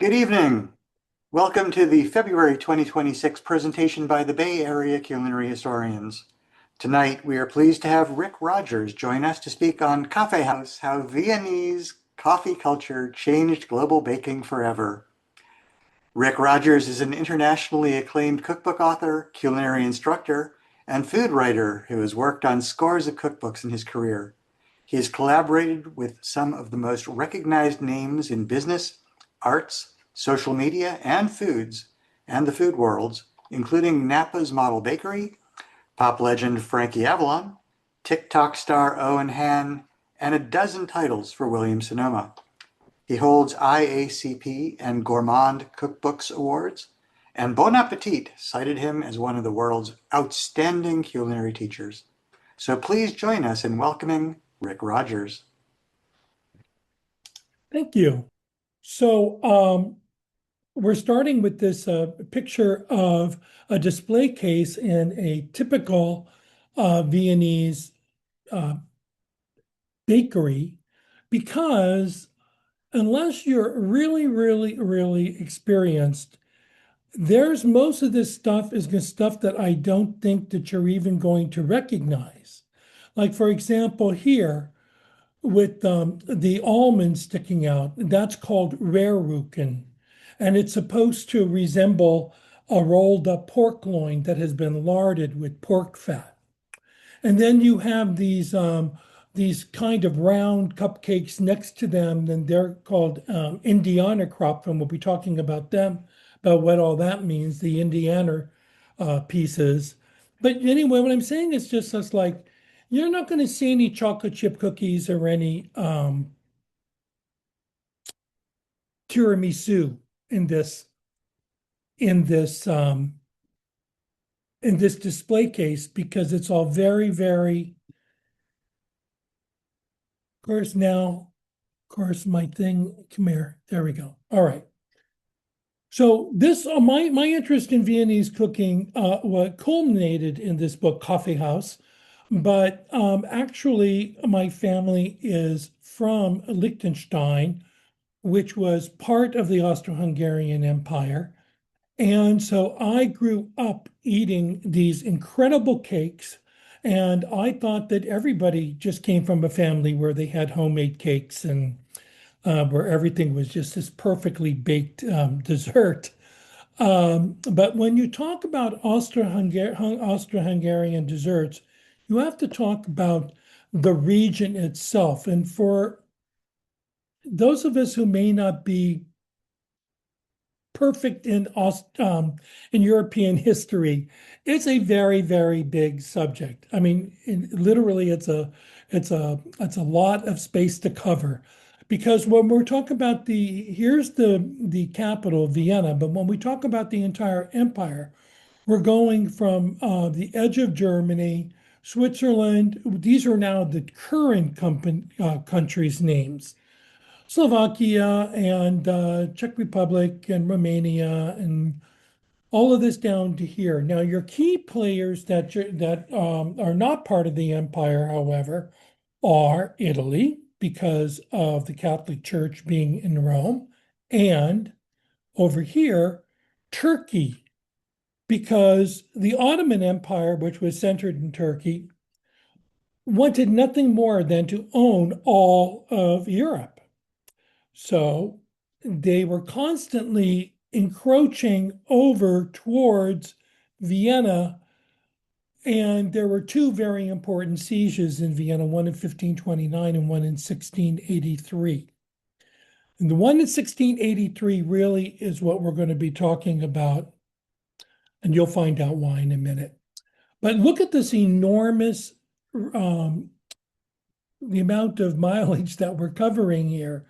Good evening. Welcome to the February 2026 presentation by the Bay Area Culinary Historians. Tonight, we are pleased to have Rick Rodgers join us to speak on Kaffeehaus, how Viennese coffee culture changed global baking forever. Rick Rodgers is an internationally acclaimed cookbook author, culinary instructor, and food writer who has worked on scores of cookbooks in his career. He has collaborated with some of the most recognized names in business, arts, social media, and foods, and the food worlds, including Napa's Model Bakery, pop legend Frankie Avalon, TikTok star Owen Han, and a dozen titles for Williams-Sonoma. He holds IACP and Gourmand Cookbooks Awards, and Bon Appetit cited him as one of the world's outstanding culinary teachers. So please join us in welcoming Rick Rodgers. Thank you. So we're starting with this picture of a display case in a typical Viennese bakery, because unless you're really experienced, there's most of this stuff is stuff that I don't think that you're even going to recognize. Like, for example, here with the almonds sticking out, that's called Rerruchen. And it's supposed to resemble a rolled up pork loin that has been larded with pork fat. And then you have these kind of round cupcakes next to them, and they're called Indiana crop, and we'll be talking about them, about what all that means, the Indiana pieces. But anyway, what I'm saying is just as like, you're not going to see any chocolate chip cookies or any tiramisu in this in this um, in this display case, because it's all very. Of course, now, of course, my thing. Come here. There we go. All right. So this my interest in Viennese cooking what culminated in this book, Kaffeehaus. But actually, my family is from Liechtenstein, which was part of the Austro-Hungarian Empire. And so I grew up eating these incredible cakes. And I thought that everybody just came from a family where they had homemade cakes and where everything was just this perfectly baked dessert. But when you talk about Austro-Hungarian desserts, you have to talk about the region itself. And for those of us who may not be perfect in European history, it's a very big subject. I mean, literally, it's a lot of space to cover. Because when we're talking about here's the capital, Vienna, but when we talk about the entire empire, we're going from the edge of Germany, Switzerland. These are now the current countries' names. Slovakia and Czech Republic and Romania and all of this down to here. Now, your key players that are not part of the empire, however, are Italy, because of the Catholic Church being in Rome, and over here, Turkey, because the Ottoman Empire, which was centered in Turkey, wanted nothing more than to own all of Europe. So they were constantly encroaching over towards Vienna. And there were two very important sieges in Vienna, one in 1529 and one in 1683. And the one in 1683 really is what we're going to be talking about, and you'll find out why in a minute. But look at this enormous, the amount of mileage that we're covering here.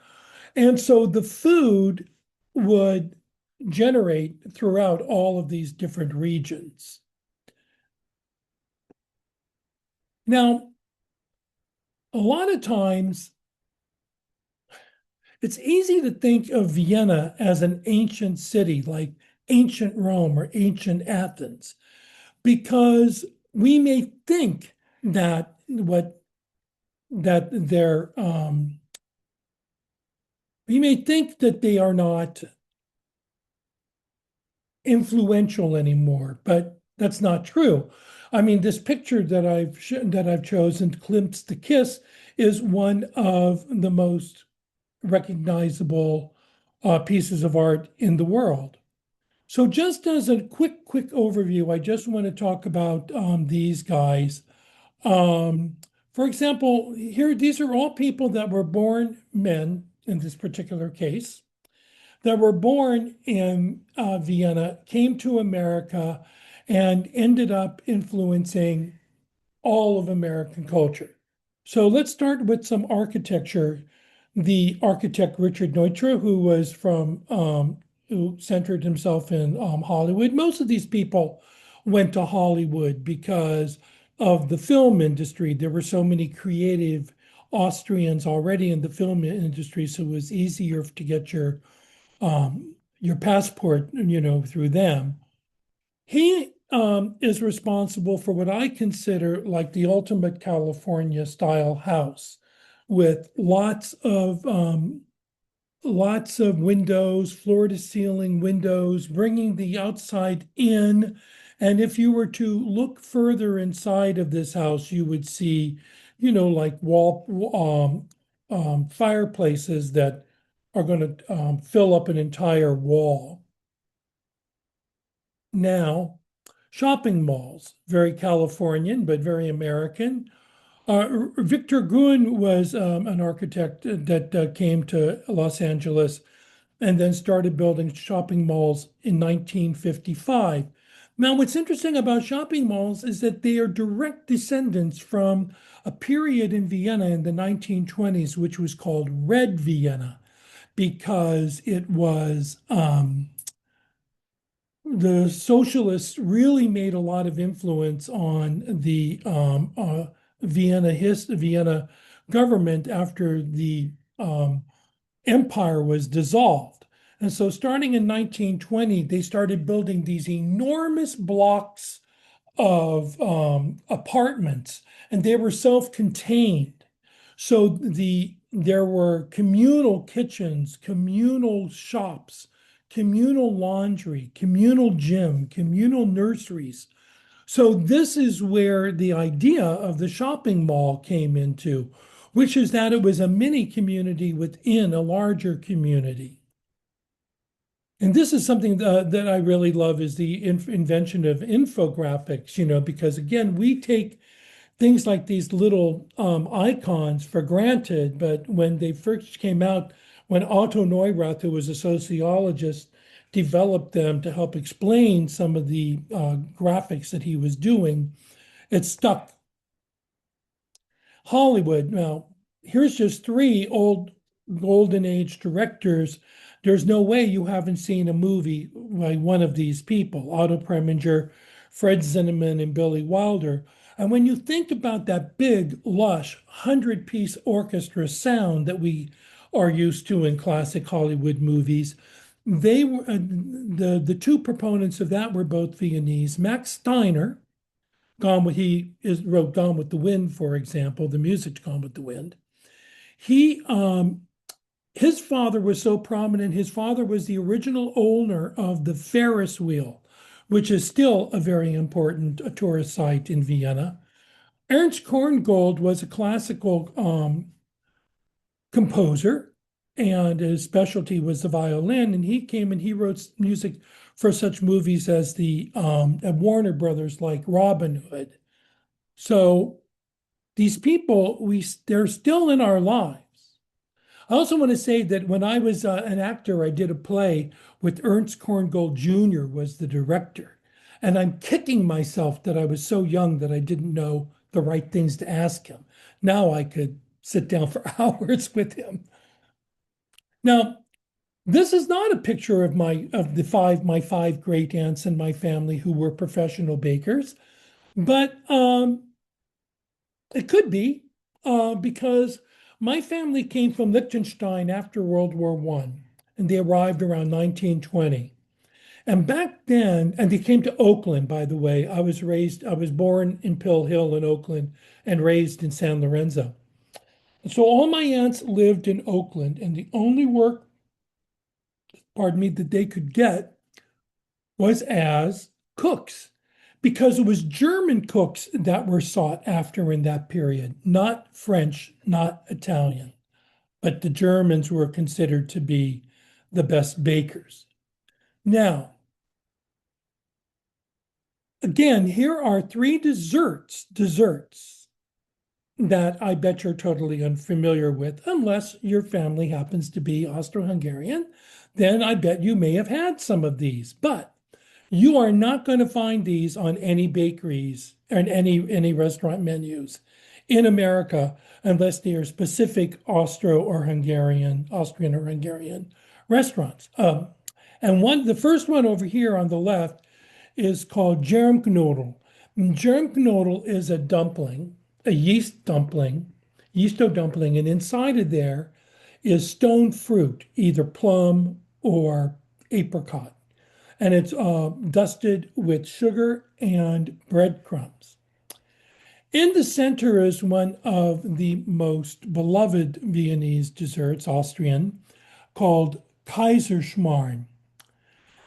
And so the food would generate throughout all of these different regions. Now, a lot of times, it's easy to think of Vienna as an ancient city, like ancient Rome or ancient Athens, because we may think that we may think that they are not influential anymore, but that's not true. I mean, this picture that I've chosen, Klimt's The Kiss, is one of the most recognizable pieces of art in the world. So, just as a quick overview, I just want to talk about these guys. Um, for example, here, these are all people that were born men in this particular case, that were born in Vienna, came to America, and ended up influencing all of American culture. So let's start with some architecture. The architect Richard Neutra, who centered himself in Hollywood. Most of these people went to Hollywood because of the film industry. There were so many creative Austrians already in the film industry, so it was easier to get your passport, through them. He is responsible for what I consider like the ultimate California style house, with lots of windows, floor to ceiling windows, bringing the outside in. And if you were to look further inside of this house, you would see, like fireplaces that are going to fill up an entire wall. Now, shopping malls, very Californian, but very American. Victor Gruen was an architect that came to Los Angeles and then started building shopping malls in 1955. Now, what's interesting about shopping malls is that they are direct descendants from a period in Vienna in the 1920s, which was called Red Vienna, because it was the socialists really made a lot of influence on the Vienna government after the empire was dissolved. And so starting in 1920, they started building these enormous blocks of apartments, and they were self-contained. So there were communal kitchens, communal shops, communal laundry, communal gym, communal nurseries. So this is where the idea of the shopping mall came into, which is that it was a mini community within a larger community. And this is something that I really love, is the invention of infographics, because again, we take things like these little icons for granted, but when they first came out, when Otto Neurath, who was a sociologist, developed them to help explain some of the graphics that he was doing, it stuck. Hollywood, now, here's just three old golden age directors. There's no way you haven't seen a movie by one of these people, Otto Preminger, Fred Zinnemann, and Billy Wilder. And when you think about that big, lush, 100-piece orchestra sound that we are used to in classic Hollywood movies, they were the two proponents of that were both Viennese. Max Steiner, wrote Gone with the Wind, for example, the music to Gone with the Wind. His father was so prominent. His father was the original owner of the Ferris wheel, which is still a very important tourist site in Vienna. Ernst Korngold was a classical composer, and his specialty was the violin. And he came and he wrote music for such movies as the Warner Brothers, like Robin Hood. So these people, they're still in our lives. I also want to say that when I was an actor, I did a play with Ernst Korngold Jr. was the director. And I'm kicking myself that I was so young that I didn't know the right things to ask him. Now I could sit down for hours with him. Now, this is not a picture of my five great aunts in my family who were professional bakers, but it could be because my family came from Liechtenstein after World War I, and they arrived around 1920. And back then, and they came to Oakland, by the way. I was born in Pill Hill in Oakland and raised in San Lorenzo. So all my aunts lived in Oakland, and the only work, pardon me, that they could get was as cooks, because it was German cooks that were sought after in that period, not French, not Italian, but the Germans were considered to be the best bakers. Now, again, here are three desserts that I bet you're totally unfamiliar with, unless your family happens to be Austro-Hungarian. Then I bet you may have had some of these, but you are not going to find these on any bakeries and any restaurant menus in America unless they are specific Austrian or Hungarian restaurants. The first one over here on the left is called germknödel. Germknödel is a dumpling, a yeasto dumpling, and inside of there is stone fruit, either plum or apricot, and it's dusted with sugar and breadcrumbs. In the center is one of the most beloved Viennese desserts, Austrian, called Kaiserschmarrn.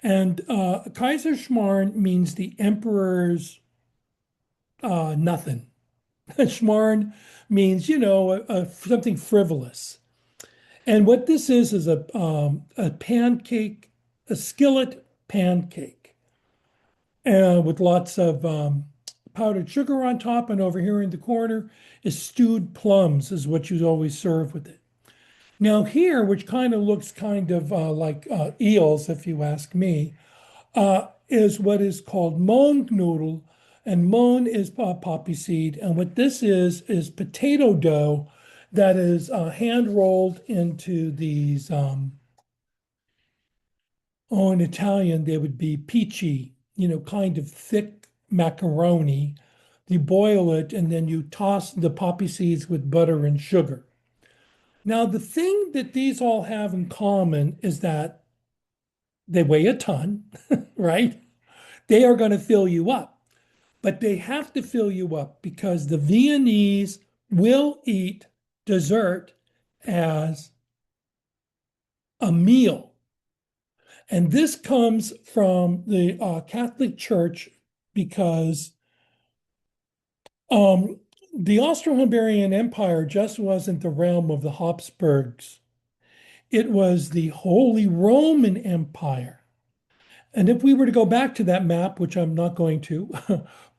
And Kaiserschmarrn means the emperor's nothing. Schmarrn means, something frivolous. And what this is a pancake, a skillet pancake, with lots of powdered sugar on top. And over here in the corner is stewed plums, is what you always serve with it. Now here, which kind of looks kind of like eels, if you ask me, is what is called mohnknödel, and mohn is poppy seed, and what this is potato dough that is hand rolled into these. In Italian they would be peachy, kind of thick macaroni. You boil it and then you toss the poppy seeds with butter and sugar. Now, the thing that these all have in common is that they weigh a ton, right? They are going to fill you up, but they have to fill you up because the Viennese will eat dessert as a meal. And this comes from the Catholic Church because the Austro-Hungarian Empire just wasn't the realm of the Habsburgs. It was the Holy Roman Empire. And if we were to go back to that map, which I'm not going to,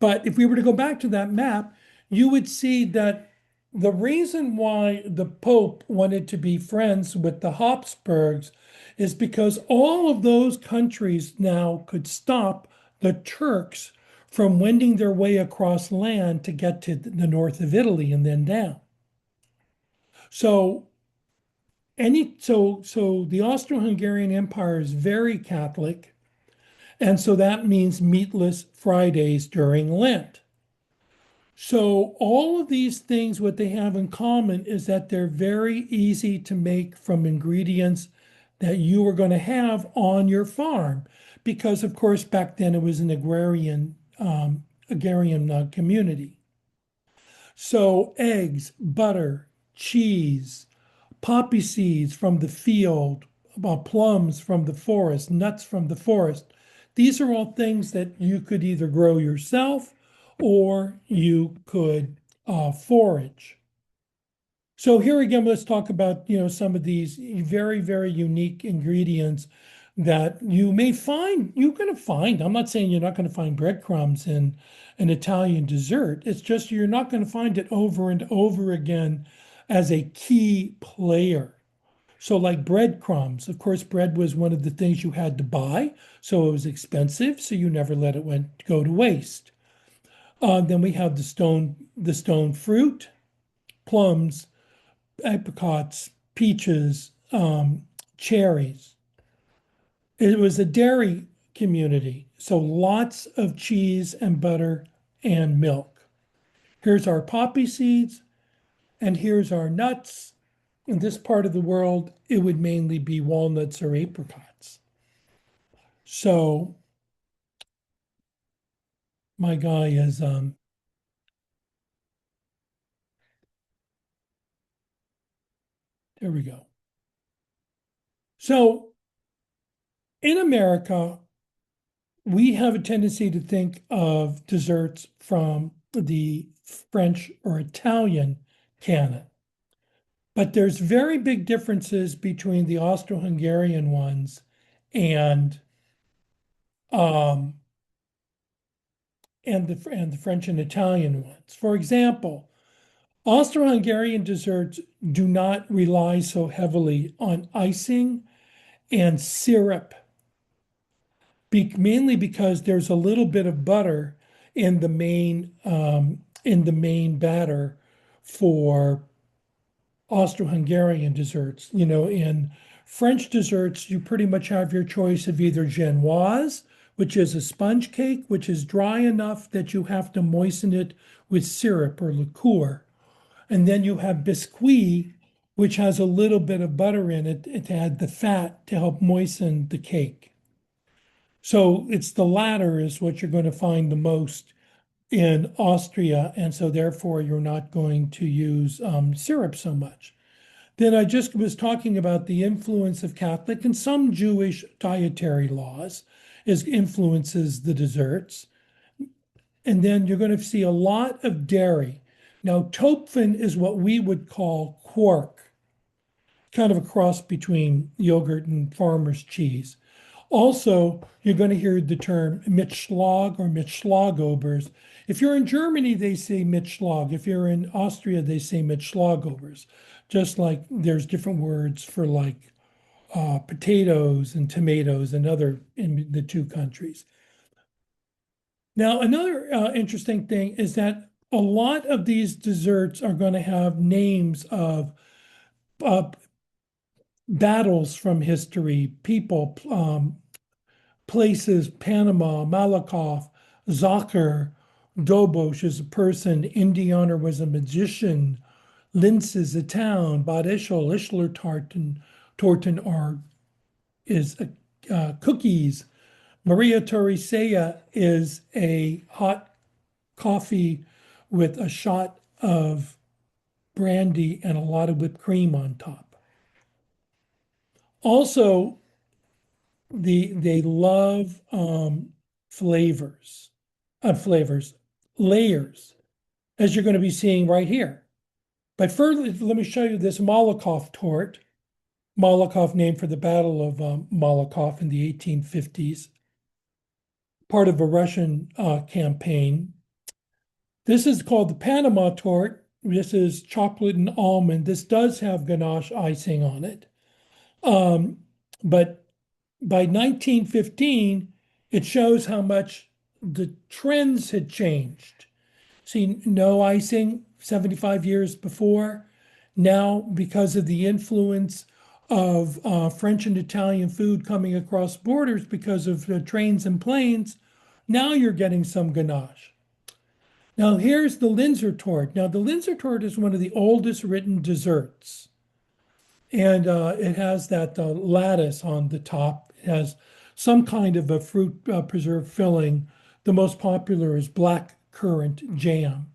but if we were to go back to that map, you would see that the reason why the Pope wanted to be friends with the Habsburgs is because all of those countries now could stop the Turks from wending their way across land to get to the north of Italy and then down. So the Austro-Hungarian Empire is very Catholic, and so that means meatless Fridays during Lent. So all of these things, what they have in common is that they're very easy to make from ingredients that you are going to have on your farm, because of course back then it was an agrarian community. So eggs, butter, cheese, poppy seeds from the field, plums from the forest, nuts from the forest. These are all things that you could either grow yourself or you could forage. So here again, let's talk about some of these very, very unique ingredients that you may find. You're going to find. I'm not saying you're not going to find breadcrumbs in an Italian dessert. It's just you're not going to find it over and over again as a key player. So like breadcrumbs, of course, bread was one of the things you had to buy, so it was expensive, so you never let it go to waste. Then we have the stone fruit, plums, apricots, peaches, cherries. It was a dairy community, so lots of cheese and butter and milk. Here's our poppy seeds, and here's our nuts. In this part of the world, it would mainly be walnuts or apricots. So my guy is there we go. So in America, we have a tendency to think of desserts from the French or Italian canon. But there's very big differences between the Austro-Hungarian ones and um, and the French and Italian ones. For example, Austro-Hungarian desserts do not rely so heavily on icing and syrup, mainly because there's a little bit of butter in the main batter for Austro-Hungarian desserts. In French desserts, you pretty much have your choice of either genoise, which is a sponge cake, which is dry enough that you have to moisten it with syrup or liqueur. And then you have biscuit, which has a little bit of butter in it to add the fat to help moisten the cake. So it's the latter is what you're going to find the most in Austria. And so therefore you're not going to use syrup so much. Then I just was talking about the influence of Catholic and some Jewish dietary laws as influences the desserts. And then you're going to see a lot of dairy. Now, Topfen is what we would call quark, kind of a cross between yogurt and farmer's cheese. Also, you're going to hear the term Mitschlag or Mitschlagobers. If you're in Germany, they say Mitschlag. If you're in Austria, they say Mitschlagobers. Just like there's different words for like potatoes and tomatoes and other in the two countries. Now, another interesting thing is that a lot of these desserts are going to have names of uh, battles from history, people, places, Panama, Malakoff, Zocher, Dobosh is a person, Indianer was a magician, Linz is a town, Bad Ischl, Ischler Torten are is cookies. Maria Torresella is a hot coffee with a shot of brandy and a lot of whipped cream on top. Also, they love flavors, layers, as you're going to be seeing right here. But first, let me show you this Malakoff tort. Malakoff named for the Battle of Malakoff in the 1850s, part of a Russian campaign. This is called the Panama tort. This is chocolate and almond. This does have ganache icing on it. But by 1915, it shows how much the trends had changed. See, no icing 75 years before. Now, because of the influence of French and Italian food coming across borders because of trains and planes, now you're getting some ganache. Now, here's the Linzer tort. Now, the Linzer tort is one of the oldest written desserts. And it has that lattice on the top. It has some kind of a fruit preserve filling. The most popular is black currant jam.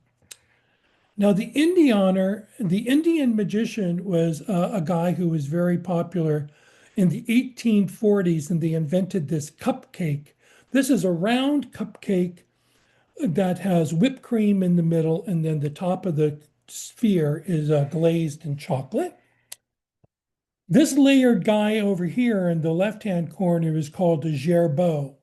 Now, the Indian magician was a guy who was very popular in the 1840s, and they invented this cupcake. This is a round cupcake that has whipped cream in the middle, and then the top of the sphere is glazed in chocolate. This layered guy over here in the left-hand corner is called a gerbeau.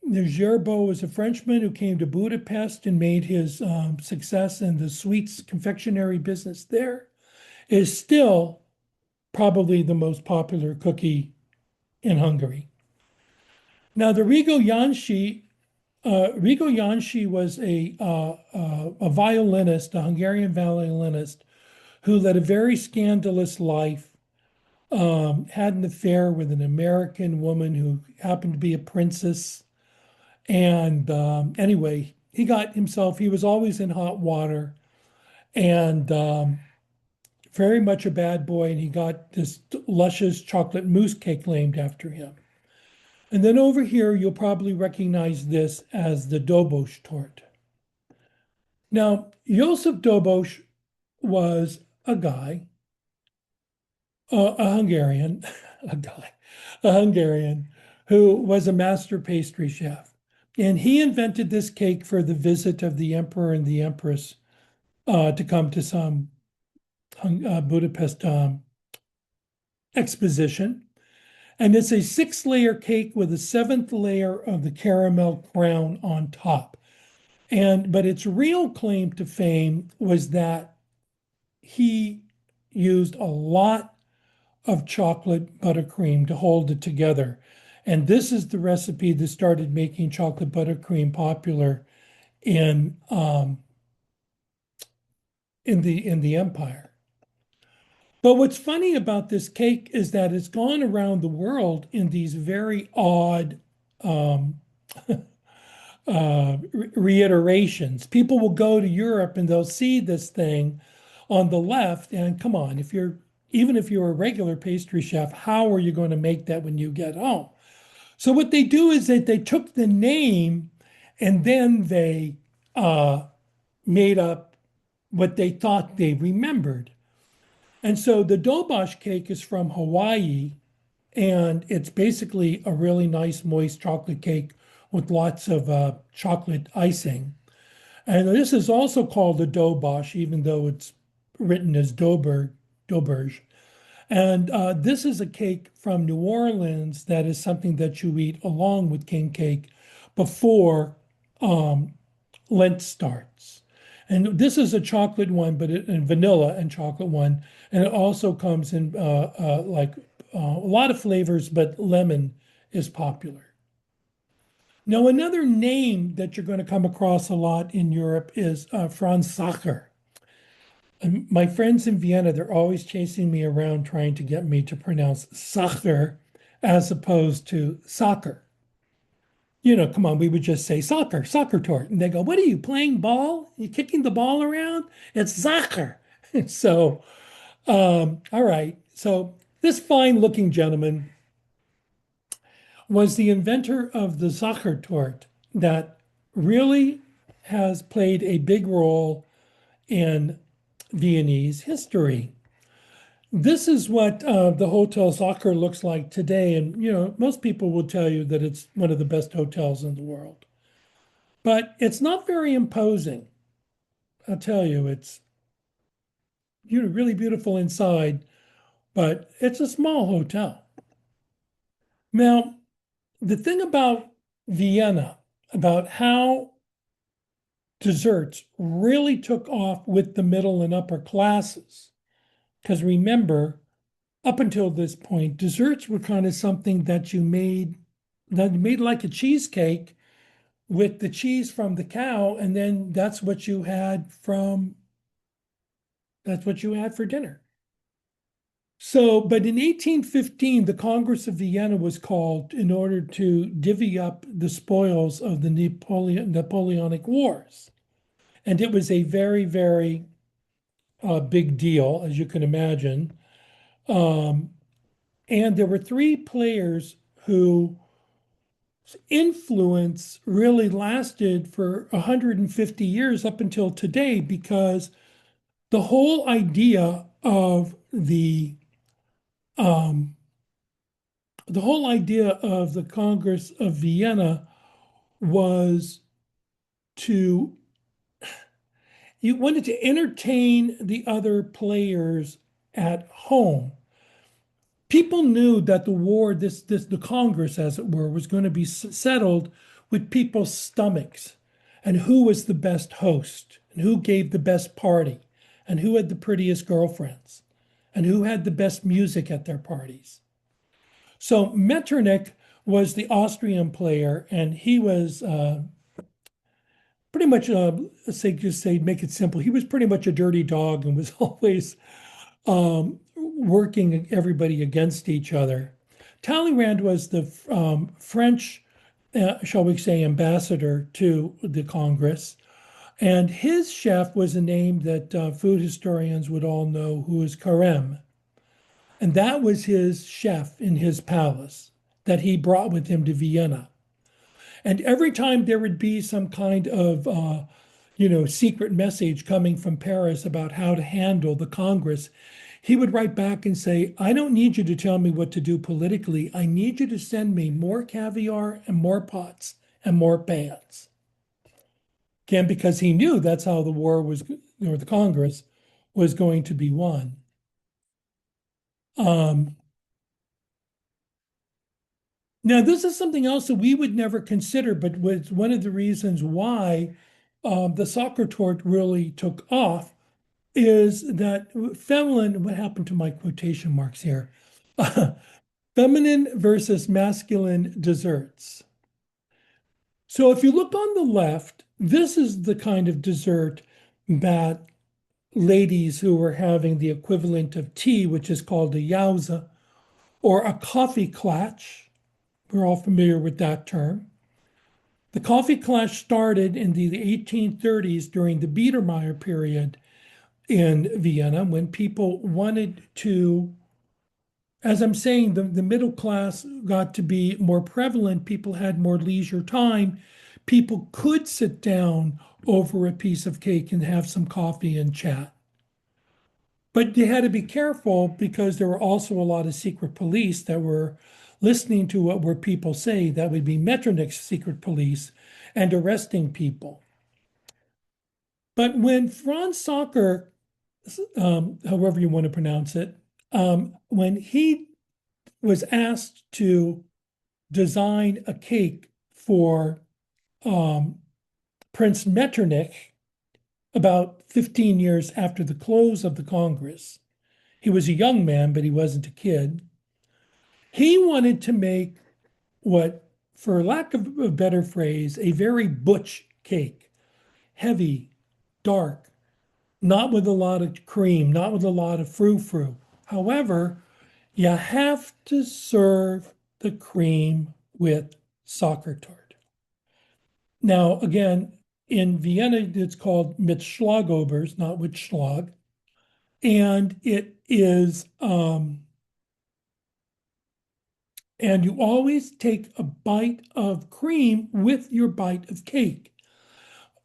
The gerbeau was a Frenchman who came to Budapest and made his success in the sweets confectionery business there. It is still probably the most popular cookie in Hungary. Now, the Rigo Jansi was a violinist, a Hungarian violinist, who led a very scandalous life. Had an affair with an American woman who happened to be a princess. And anyway, he was always in hot water and very much a bad boy. And he got this luscious chocolate mousse cake named after him. And then over here, you'll probably recognize this as the Dobosh tort. Now, Joseph Dobosh was a guy, a Hungarian, a Hungarian who was a master pastry chef. And he invented this cake for the visit of the emperor and the empress to come to some Budapest exposition. And it's a 6-layer cake with a 7th layer of the caramel crown on top. But its real claim to fame was that he used a lot of chocolate buttercream to hold it together. And this is the recipe that started making chocolate buttercream popular in the empire. But what's funny about this cake is that it's gone around the world in these very odd um, reiterations. People will go to Europe and they'll see this thing on the left, and come on, even if you're a regular pastry chef, how are you going to make that when you get home? So what they do is that they took the name and then they made up what they thought they remembered. And so the dobosh cake is from Hawaii, and it's basically a really nice moist chocolate cake with lots of chocolate icing. And this is also called a dobosh, even though it's written as doberge. And this is a cake from New Orleans that is something that you eat along with king cake before Lent starts. And this is a chocolate one, but and vanilla and chocolate one. And it also comes in a lot of flavors, but lemon is popular. Now, another name that you're going to come across a lot in Europe is Franz Sacher. And my friends in Vienna, they're always chasing me around trying to get me to pronounce Sacher as opposed to soccer. Come on, we would just say soccer tort. And they go, what are you playing ball? You kicking the ball around? It's Sacher. So, all right. So this fine looking gentleman was the inventor of the Sacher tort that really has played a big role in Viennese history. This is what the Hotel Sacher looks like today. And, most people will tell you that it's one of the best hotels in the world. But it's not very imposing. I'll tell you, it's really beautiful inside, but it's a small hotel. Now, the thing about Vienna, about how desserts really took off with the middle and upper classes, because remember, up until this point, desserts were kind of something that you made like a cheesecake with the cheese from the cow, and then that's what you had for dinner. So, but in 1815, the Congress of Vienna was called in order to divvy up the spoils of the Napoleonic Wars. And it was a very, very big deal, as you can imagine. And there were 3 players whose influence really lasted for 150 years up until today, because the whole idea of the Congress of Vienna was you wanted to entertain the other players at home. People knew that the war, the Congress, as it were, was going to be settled with people's stomachs, and who was the best host, and who gave the best party, and who had the prettiest girlfriends, and who had the best music at their parties. So Metternich was the Austrian player, and he was pretty much, make it simple. He was pretty much a dirty dog and was always working everybody against each other. Talleyrand was the French, shall we say, ambassador to the Congress. And his chef was a name that food historians would all know, who is Carême. And that was his chef in his palace that he brought with him to Vienna. And every time there would be some kind of, secret message coming from Paris about how to handle the Congress, he would write back and say, I don't need you to tell me what to do politically. I need you to send me more caviar and more pots and more pans. Again, because he knew that's how the war was, or the Congress was going to be won. Now, this is something else that we would never consider, but was one of the reasons why the soccer tort really took off is that feminine, what happened to my quotation marks here? Feminine versus masculine desserts. So if you look on the left, this is the kind of dessert that ladies who were having the equivalent of tea, which is called a yauza, or a coffee klatsch. We're all familiar with that term. The coffee klatsch started in the 1830s during the Biedermeier period in Vienna when people wanted to, as I'm saying, the middle class got to be more prevalent. People had more leisure time. People could sit down over a piece of cake and have some coffee and chat. But you had to be careful because there were also a lot of secret police that were listening to what were people say. That would be Metternich's secret police and arresting people. But when Franz Soccer, however you want to pronounce it, when he was asked to design a cake for Prince Metternich about 15 years after the close of the Congress. He was a young man, but he wasn't a kid. He wanted to make what, for lack of a better phrase, a very butch cake. Heavy, dark, not with a lot of cream, not with a lot of frou-frou. However, you have to serve the cream with soccer tort. Now, again, in Vienna, it's called mit Schlagobers, not with Schlag. And it is, and you always take a bite of cream with your bite of cake.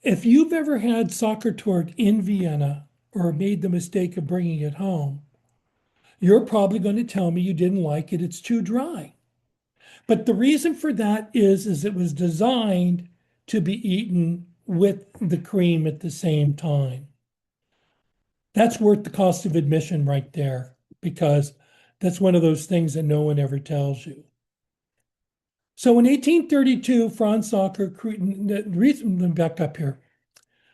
If you've ever had soccer tort in Vienna or made the mistake of bringing it home, you're probably going to tell me you didn't like it, it's too dry. But the reason for that is it was designed to be eaten with the cream at the same time. That's worth the cost of admission right there, because that's one of those things that no one ever tells you. So in 1832, Franz Soccer, the reason, back up here.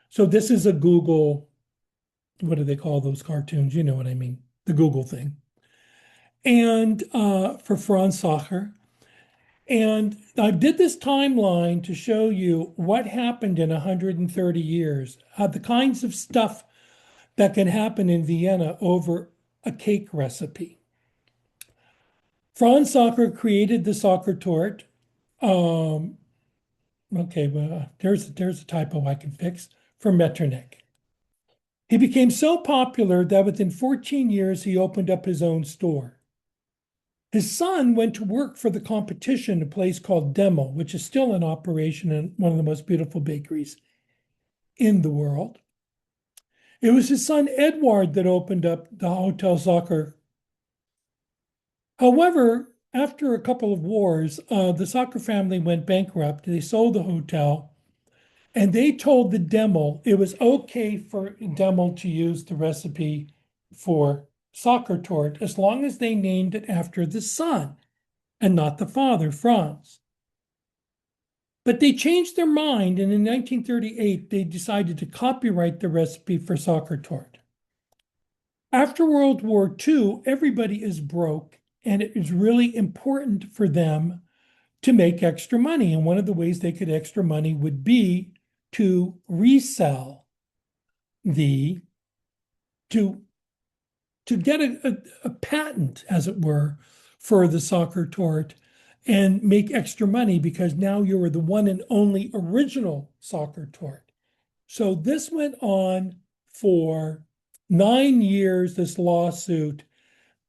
So this is a Google, what do they call those cartoons? You know what I mean, the Google thing. And for Franz Soccer. And I did this timeline to show you what happened in 130 years, the kinds of stuff that can happen in Vienna over a cake recipe. Franz Soccer created the soccer tort. Okay, well, there's a typo I can fix for Metternich. He became so popular that within 14 years, he opened up his own store. His son went to work for the competition, a place called Demo, which is still in operation and one of the most beautiful bakeries in the world. It was his son Edward that opened up the Hotel Soccer. However, after a couple of wars, the Soccer family went bankrupt. They sold the hotel, and they told the Demo it was okay for Demo to use the recipe for soccer tort as long as they named it after the son and not the father, Franz. But they changed their mind, and in 1938, they decided to copyright the recipe for soccer tort. After World War II, everybody is broke, and it is really important for them to make extra money. And one of the ways they could extra money would be to resell to get a patent, as it were, for the soccer tort and make extra money because now you are the one and only original soccer tort. So this went on for 9 years, this lawsuit.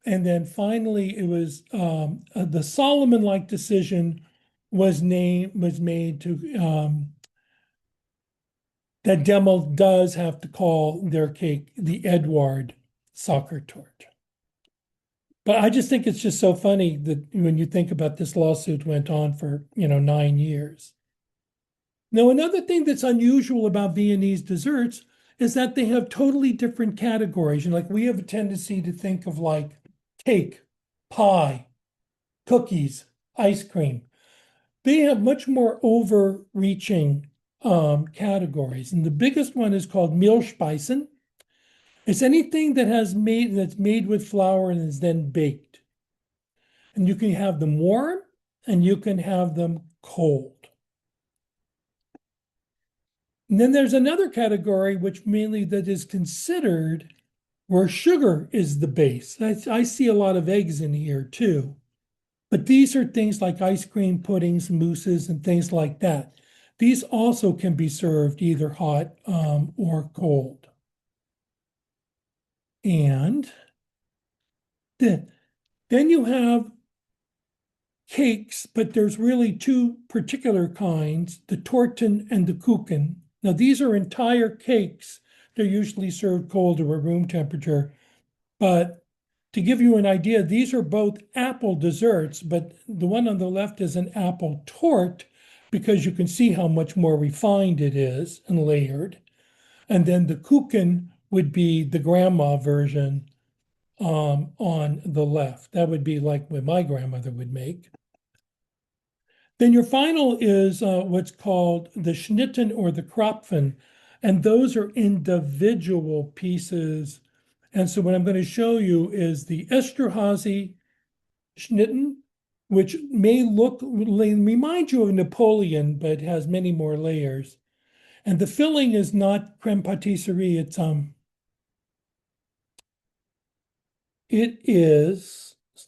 And then finally it was the Solomon-like decision was made to that Demo does have to call their cake the Edward soccer tort. But I just think it's just so funny that when you think about this lawsuit went on for 9 years. Now, another thing that's unusual about Viennese desserts is that they have totally different categories. And like we have a tendency to think of like cake, pie, cookies, ice cream. They have much more overreaching categories. And the biggest one is called Mehlspeisen. It's anything that's made with flour and is then baked. And you can have them warm and you can have them cold. And then there's another category which mainly that is considered where sugar is the base. I see a lot of eggs in here too. But these are things like ice cream puddings, mousses, and things like that. These also can be served either hot or cold. And then you have cakes, but there's really two particular kinds, the torten and the kuchen. Now, these are entire cakes. They're usually served cold or at room temperature. But to give you an idea, these are both apple desserts, but the one on the left is an apple tort because you can see how much more refined it is and layered. And then the kuchen would be the grandma version on the left. That would be like what my grandmother would make. Then your final is what's called the Schnitten or the Kropfen, and those are individual pieces. And so what I'm going to show you is the Esterhazy Schnitten, which may remind you of Napoleon, but has many more layers. And the filling is not creme patisserie, it's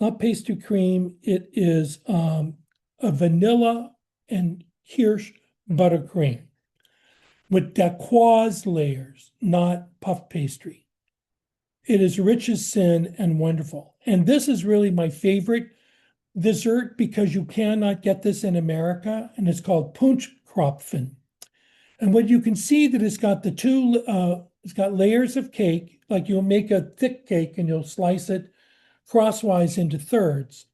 not pastry cream, it is a vanilla and kirsch buttercream with dacquoise layers, not puff pastry. It is rich as sin and wonderful. And this is really my favorite dessert because you cannot get this in America, and it's called Punschkropfen. And what you can see that it's got it's got layers of cake, like you'll make a thick cake and you'll slice it crosswise into thirds.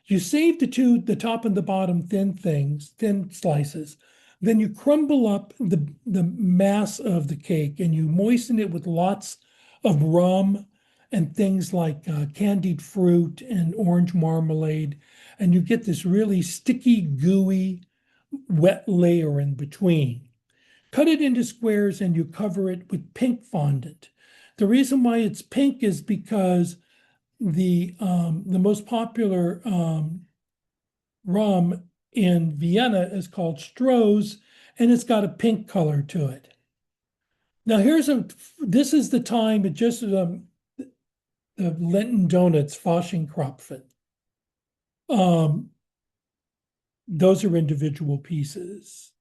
You save the top and the bottom thin slices. Then you crumble up the mass of the cake and you moisten it with lots of rum and things like candied fruit and orange marmalade. And you get this really sticky, gooey, wet layer in between. Cut it into squares and you cover it with pink fondant. The reason why it's pink is because the most popular rum in Vienna is called Stroh's, and it's got a pink color to it. Now this is the time it just the Lenten donuts, Faschingkropfen. Those are individual pieces.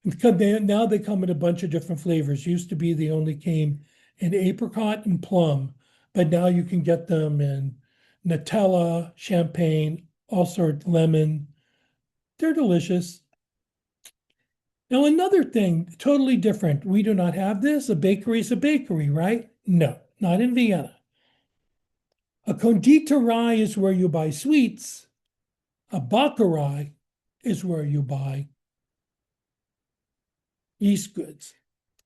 Now they come in a bunch of different flavors. Used to be they only came in apricot and plum, but now you can get them in Nutella, champagne, all sorts, lemon. They're delicious. Now, another thing, totally different. We do not have this. A bakery is a bakery, right? No, not in Vienna. A konditorei is where you buy sweets. A bäckerei is where you buy yeast goods.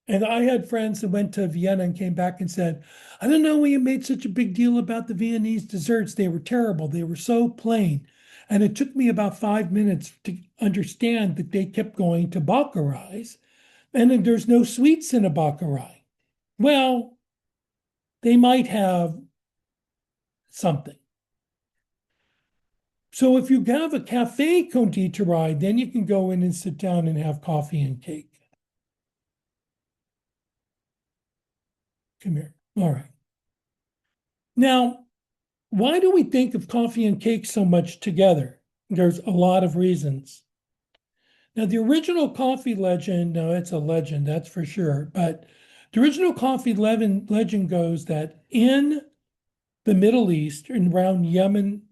And I had friends that went to Vienna and came back and said, I don't know why you made such a big deal about the Viennese desserts. They were terrible. They were so plain. And it took me about 5 minutes to understand that they kept going to bäckereis and then there's no sweets in a bäckerei. Well, they might have something. So if you have a cafe konditorei, then you can go in and sit down and have coffee and cake. Come here. All right. Now, why do we think of coffee and cake so much together? There's a lot of reasons. Now, the original coffee legend, no, it's a legend, that's for sure. But the original coffee legend goes that in the Middle East, and around Yemen,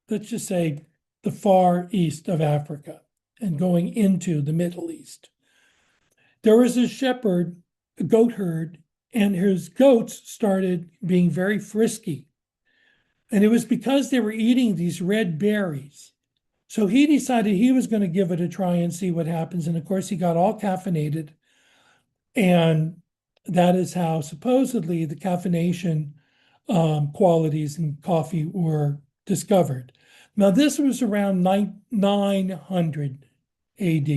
let's just say the far east of Africa, and going into the Middle East, there was a shepherd, a goat herd, and his goats started being very frisky. And it was because they were eating these red berries. So he decided he was going to give it a try and see what happens. And of course, he got all caffeinated. And that is how supposedly the caffeination qualities in coffee were discovered. Now, this was around 900 AD.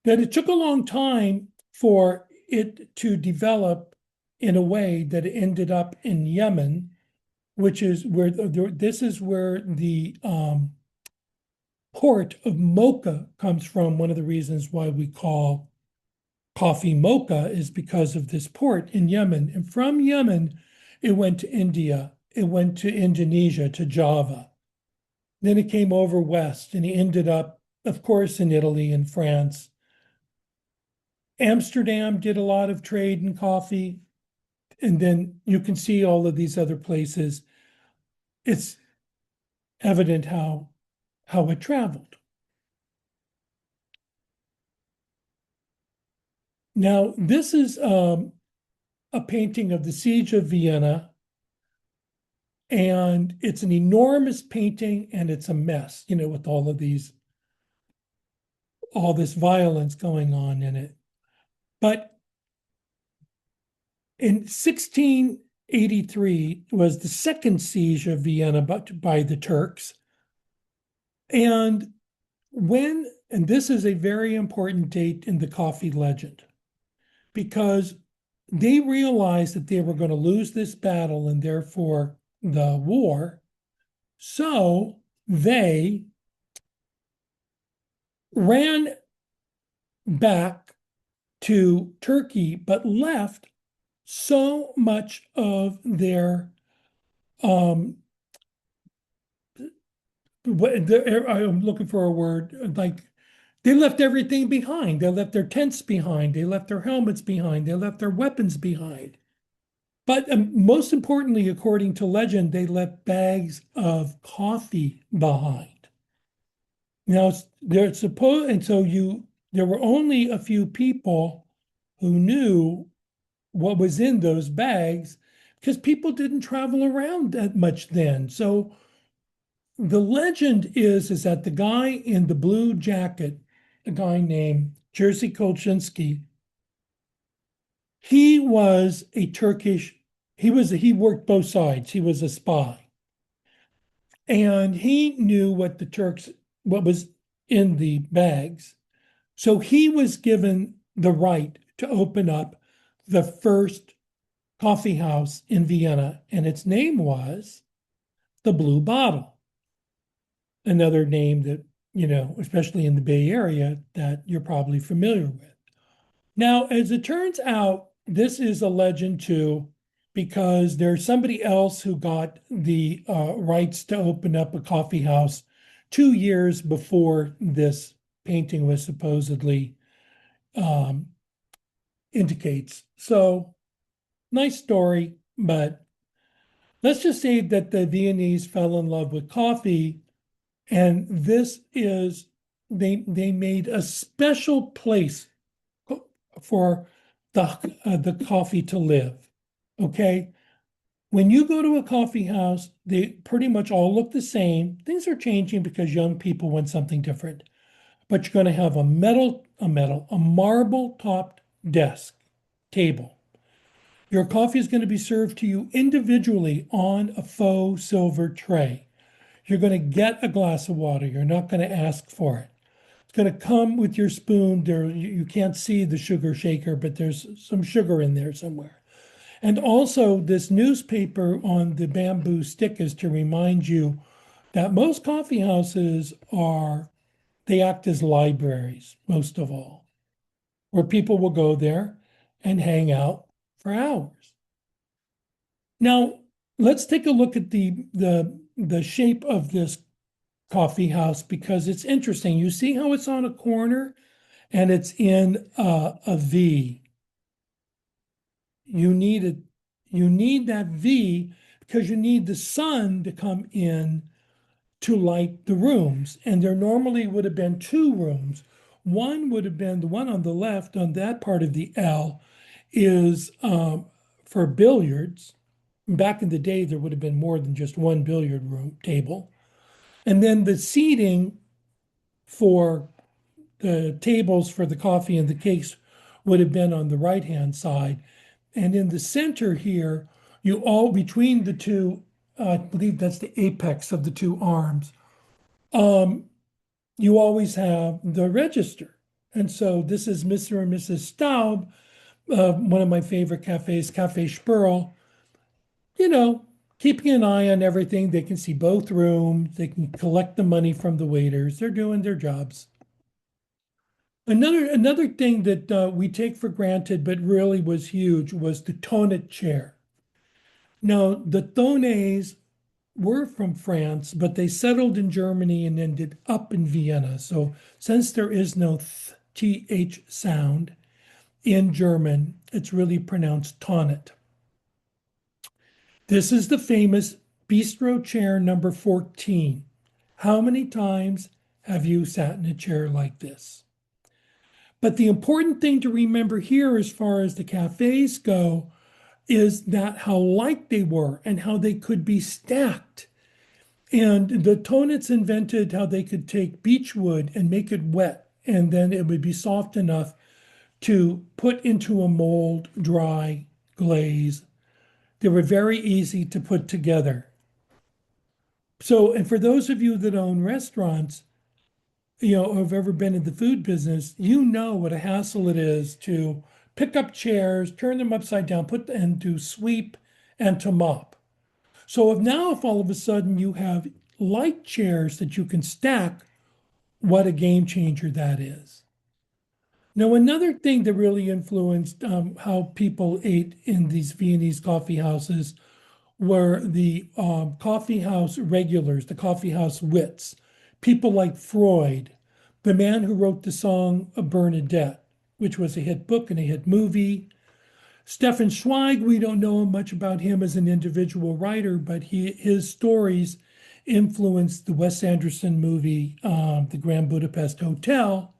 But it took a long time for it to develop in a way that it ended up in Yemen, which is where this is where the port of mocha comes from. One of the reasons why we call coffee mocha is because of this port in Yemen. And from Yemen, it went to India, it went to Indonesia, to Java. Then it came over west and it ended up, of course, in Italy and France. Amsterdam did a lot of trade in coffee. And then you can see all of these other places. It's evident how it traveled. Now, this is a painting of the Siege of Vienna, and it's an enormous painting, and it's a mess, with all this violence going on in it. But in 1683 was the second siege of Vienna by the Turks. And this is a very important date in the coffee legend, because they realized that they were going to lose this battle and therefore the war. So they ran back to Turkey, but left so much of their I'm looking for a word, like they left everything behind. They left their tents behind. They left their helmets behind. They left their weapons behind. But most importantly, according to legend, they left bags of coffee behind. Now, they're supposed, and so there were only a few people who knew what was in those bags, because people didn't travel around that much then. So the legend is that the guy in the blue jacket, a guy named Jerzy Kolczynski, he was a Turkish, he worked both sides. He was a spy. And he knew what was in the bags. So he was given the right to open up the first coffee house in Vienna, and its name was the Blue Bottle. Another name that, especially in the Bay Area, that you're probably familiar with. Now, as it turns out, this is a legend too, because there's somebody else who got the rights to open up a coffee house 2 years before this painting was supposedly indicates. So, nice story, but let's just say that the Viennese fell in love with coffee, and they made a special place for the coffee to live. Okay. When you go to a coffee house, they pretty much all look the same. Things are changing because young people want something different. But you're going to have a marble topped desk table. Your coffee is going to be served to you individually on a faux silver tray. You're going to get a glass of water. You're not going to ask for it. It's going to come with your spoon. You can't see the sugar shaker, but there's some sugar in there somewhere. And also, this newspaper on the bamboo stick is to remind you that most coffee houses they act as libraries, most of all, where people will go there and hang out for hours. Now, let's take a look at the shape of this coffee house, because it's interesting. You see how it's on a corner and it's in a V. You need that V because you need the sun to come in to light the rooms. And there normally would have been two rooms. One would have been the one on the left, on that part of the L, is for billiards. Back in the day, there would have been more than just one billiard room table. And then the seating for the tables for the coffee and the cakes would have been on the right-hand side. And in the center here, you all between the two, I believe that's the apex of the two arms, you always have the register. And so this is Mr. and Mrs. Staub, one of my favorite cafes, Cafe Spurl, you know, keeping an eye on everything. They can see both rooms. They can collect the money from the waiters. They're doing their jobs. Another thing that we take for granted, but really was huge, was the tonnet chair. Now, the tonnets were from France, but they settled in Germany and ended up in Vienna. So since there is no th sound in German, it's really pronounced tonnet. This is the famous bistro chair number 14. How many times have you sat in a chair like this? But the important thing to remember here, as far as the cafes go, is that how light they were and how they could be stacked. And the Tonets invented how they could take beech wood and make it wet, and then it would be soft enough to put into a mold, dry, glaze. They were very easy to put together. So, and for those of you that own restaurants, or have ever been in the food business, you know what a hassle it is to pick up chairs, turn them upside down, and to sweep and to mop. So if all of a sudden you have light chairs that you can stack, what a game changer that is. Now, another thing that really influenced how people ate in these Viennese coffee houses were the coffee house regulars, the coffee house wits, people like Freud, the man who wrote the song Bernadette, which was a hit book and a hit movie. Stefan Zweig, we don't know much about him as an individual writer, but his stories influenced the Wes Anderson movie, The Grand Budapest Hotel.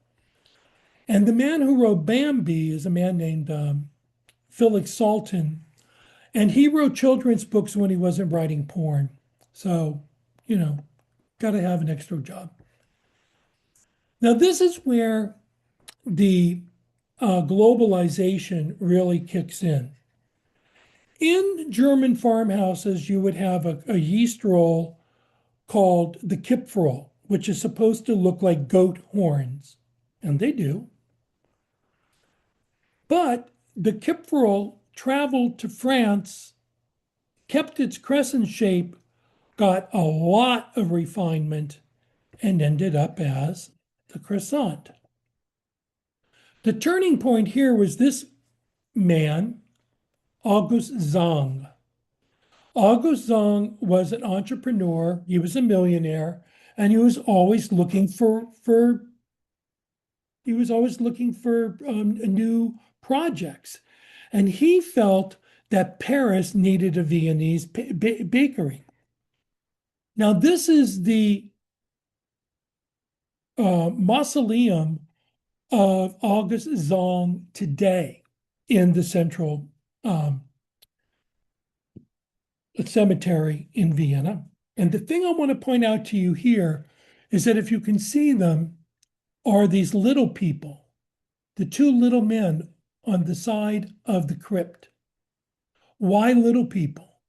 And the man who wrote Bambi is a man named Felix Salten, and he wrote children's books when he wasn't writing porn. So, got to have an extra job. Now, this is where the globalization really kicks in. In German farmhouses, you would have a yeast roll called the Kipferl, which is supposed to look like goat horns, and they do. But the Kipferl traveled to France, kept its crescent shape, got a lot of refinement, and ended up as the croissant. The turning point here was this man, August Zang. August Zang was an entrepreneur. He was a millionaire, and he was always looking for new projects. And he felt that Paris needed a Viennese bakery. Now, this is the mausoleum of August Zang today in the central cemetery in Vienna. And the thing I want to point out to you here is that if you can see them, are these little people, the two little men on the side of the crypt. Why little people?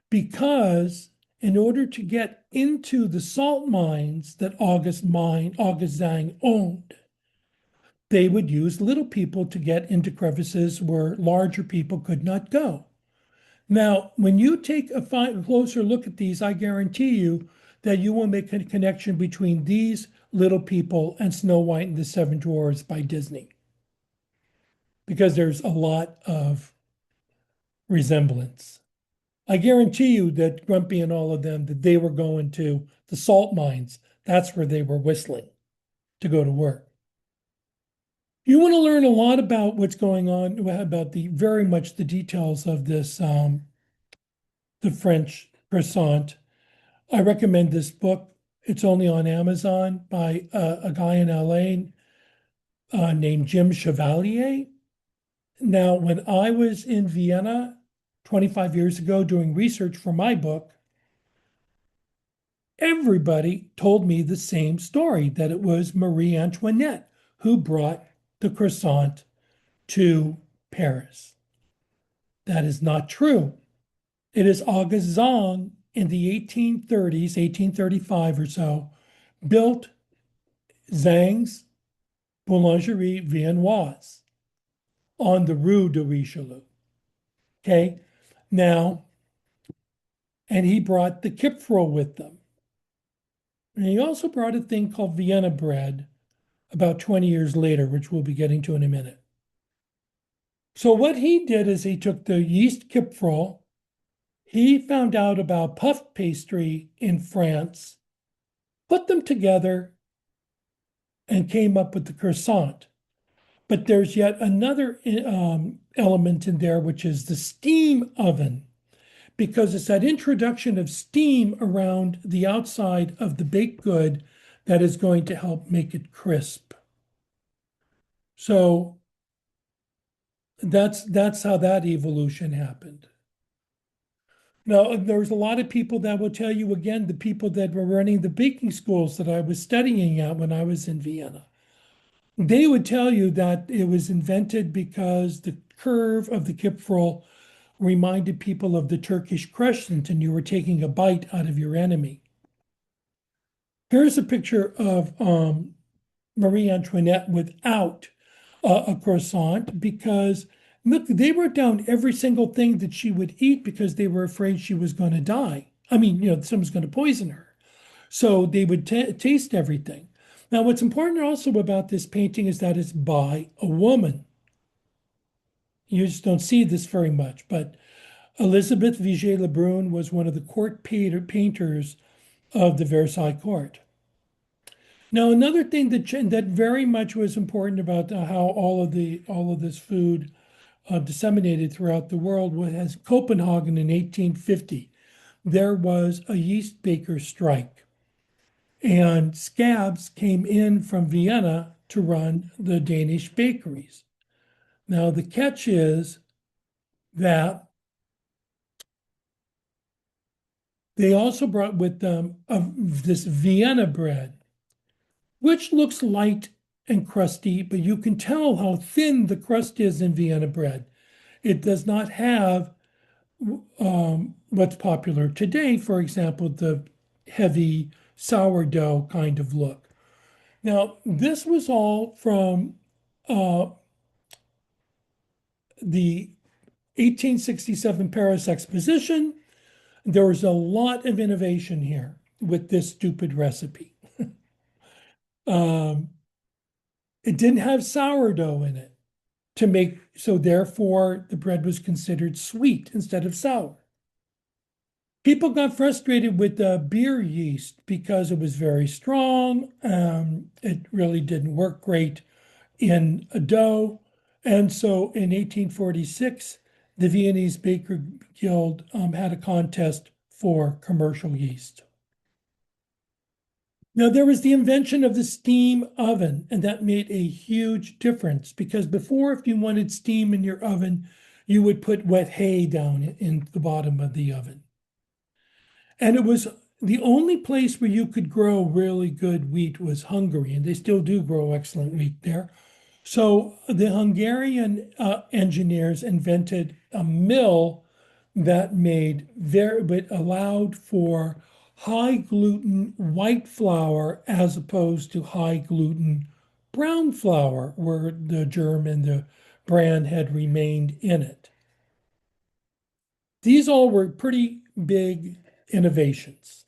Because in order to get into the salt mines that August Zang owned, they would use little people to get into crevices where larger people could not go. Now, when you take a closer look at these, I guarantee you that you will make a connection between these little people and Snow White and the Seven Dwarfs by Disney, because there's a lot of resemblance. I guarantee you that Grumpy and all of them, that they were going to the salt mines. That's where they were whistling to go to work. You want to learn a lot about what's going on, about very much the details of this, the French croissant. I recommend this book. It's only on Amazon by a guy in LA named Jim Chevalier. Now, when I was in Vienna 25 years ago doing research for my book, everybody told me the same story, that it was Marie Antoinette who brought the croissant to Paris. That is not true. It is August Zong in the 1830s, 1835 or so, built Zhang's Boulangerie Viennoise on the Rue de Richelieu. Okay, now, and he brought the Kipferl with them. And he also brought a thing called Vienna bread about 20 years later, which we'll be getting to in a minute. So what he did is he took the yeast Kipferl, he found out about puff pastry in France, put them together, and came up with the croissant. But there's yet another element in there, which is the steam oven, because it's that introduction of steam around the outside of the baked good that is going to help make it crisp. So that's how that evolution happened. Now, there's a lot of people that will tell you, again, the people that were running the baking schools that I was studying at when I was in Vienna, they would tell you that it was invented because the curve of the Kipferl reminded people of the Turkish crescent and you were taking a bite out of your enemy. Here's a picture of Marie Antoinette without a croissant, because look, they wrote down every single thing that she would eat because they were afraid she was going to die. I mean, someone's going to poison her. So they would taste everything. Now, what's important also about this painting is that it's by a woman. You just don't see this very much, but Elizabeth Vigée-Lebrun was one of the court painters of the Versailles court. Now, another thing that very much was important about how all of this food disseminated throughout the world was Copenhagen in 1850. There was a yeast baker strike, and scabs came in from Vienna to run the Danish bakeries. Now, the catch is that they also brought with them this Vienna bread, which looks light and crusty, but you can tell how thin the crust is in Vienna bread. It does not have what's popular today, for example, the heavy sourdough kind of look. Now, this was all from the 1867 Paris Exposition. There was a lot of innovation here with this stupid recipe. It didn't have sourdough in it so therefore the bread was considered sweet instead of sour. People got frustrated with the beer yeast because it was very strong. It really didn't work great in a dough. And so in 1846, the Viennese Baker Guild had a contest for commercial yeast. Now, there was the invention of the steam oven, and that made a huge difference because before, if you wanted steam in your oven, you would put wet hay down in the bottom of the oven. And it was the only place where you could grow really good wheat was Hungary, and they still do grow excellent wheat there. So the Hungarian engineers invented a mill that allowed for high gluten white flour as opposed to high gluten brown flour, where the germ and the bran had remained in it. These all were pretty big innovations.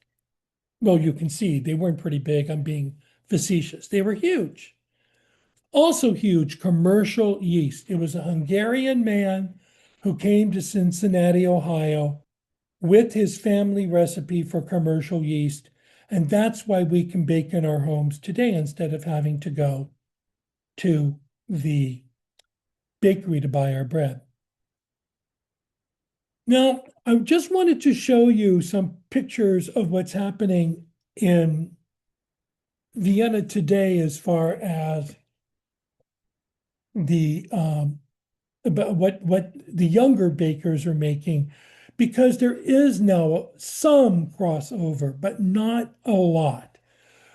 Well, you can see they weren't pretty big. I'm being facetious. They were huge. Also huge, commercial yeast. It was a Hungarian man who came to Cincinnati, Ohio, with his family recipe for commercial yeast. And that's why we can bake in our homes today instead of having to go to the bakery to buy our bread. Now, I just wanted to show you some pictures of what's happening in Vienna today as far as the about what the younger bakers are making, because there is now some crossover, but not a lot.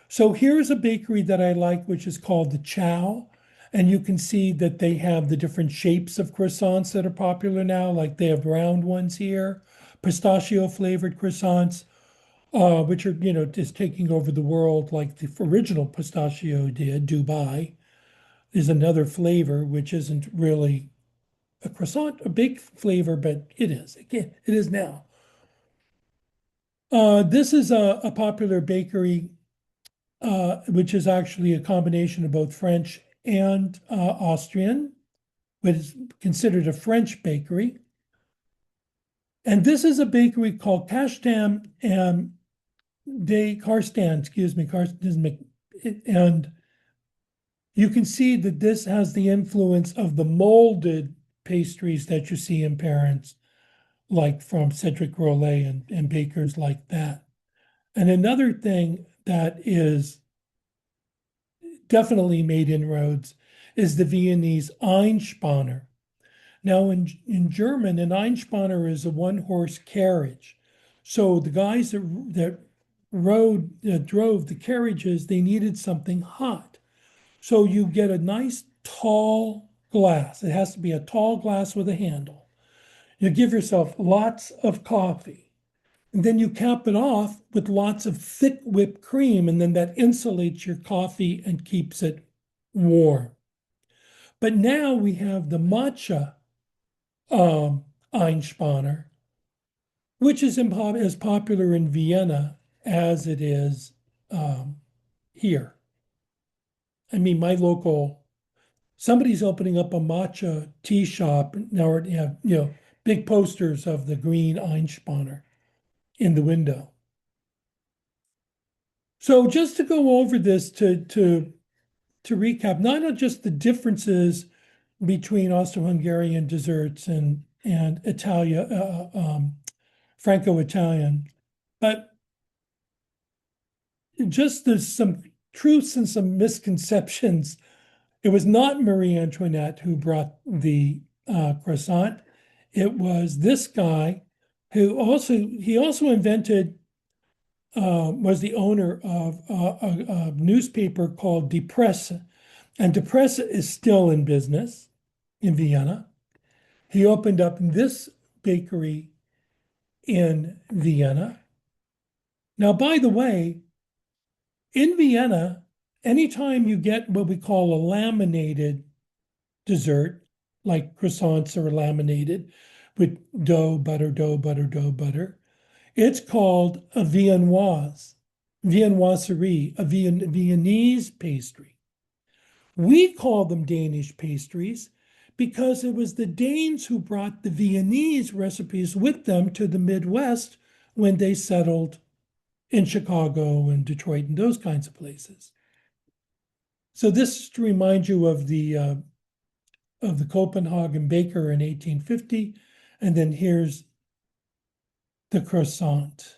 So here's a bakery that I like, which is called the Chow. And you can see that they have the different shapes of croissants that are popular now. Like they have round ones here, pistachio flavored croissants, which are, just taking over the world like the original pistachio did. Dubai is another flavor, which isn't really a croissant, a big flavor, but it is. Again, it is now. This is a popular bakery, which is actually a combination of both French and Austrian, but is considered a French bakery. And this is a bakery called Kashtam and Karstan, excuse me, and you can see that this has the influence of the molded pastries that you see in Paris, like from Cedric Grolet and bakers like that. And another thing that is definitely made inroads is the Viennese Einspanner. Now, in German, an Einspanner is a one-horse carriage. So the guys that drove the carriages, they needed something hot. So you get a nice tall glass. It has to be a tall glass with a handle. You give yourself lots of coffee. And then you cap it off with lots of thick whipped cream, and then that insulates your coffee and keeps it warm. But now we have the matcha Einspanner, which is as popular in Vienna as it is here. I mean, somebody's opening up a matcha tea shop now. They have big posters of the green Einspanner in the window. So just to go over this to recap, not just the differences between Austro-Hungarian desserts and Franco-Italian, but just there's some truths and some misconceptions. It was not Marie Antoinette who brought the croissant. It was this guy who also invented, was the owner of a newspaper called Die Presse. And Die Presse is still in business in Vienna. He opened up this bakery in Vienna. Now, by the way, in Vienna, anytime you get what we call a laminated dessert, like croissants are laminated with dough, butter, dough, butter, dough, butter, it's called a viennoiserie, a Viennese pastry. We call them Danish pastries because it was the Danes who brought the Viennese recipes with them to the Midwest when they settled in Chicago and Detroit and those kinds of places. So this is to remind you of the Copenhagen baker in 1850, and then here's the croissant.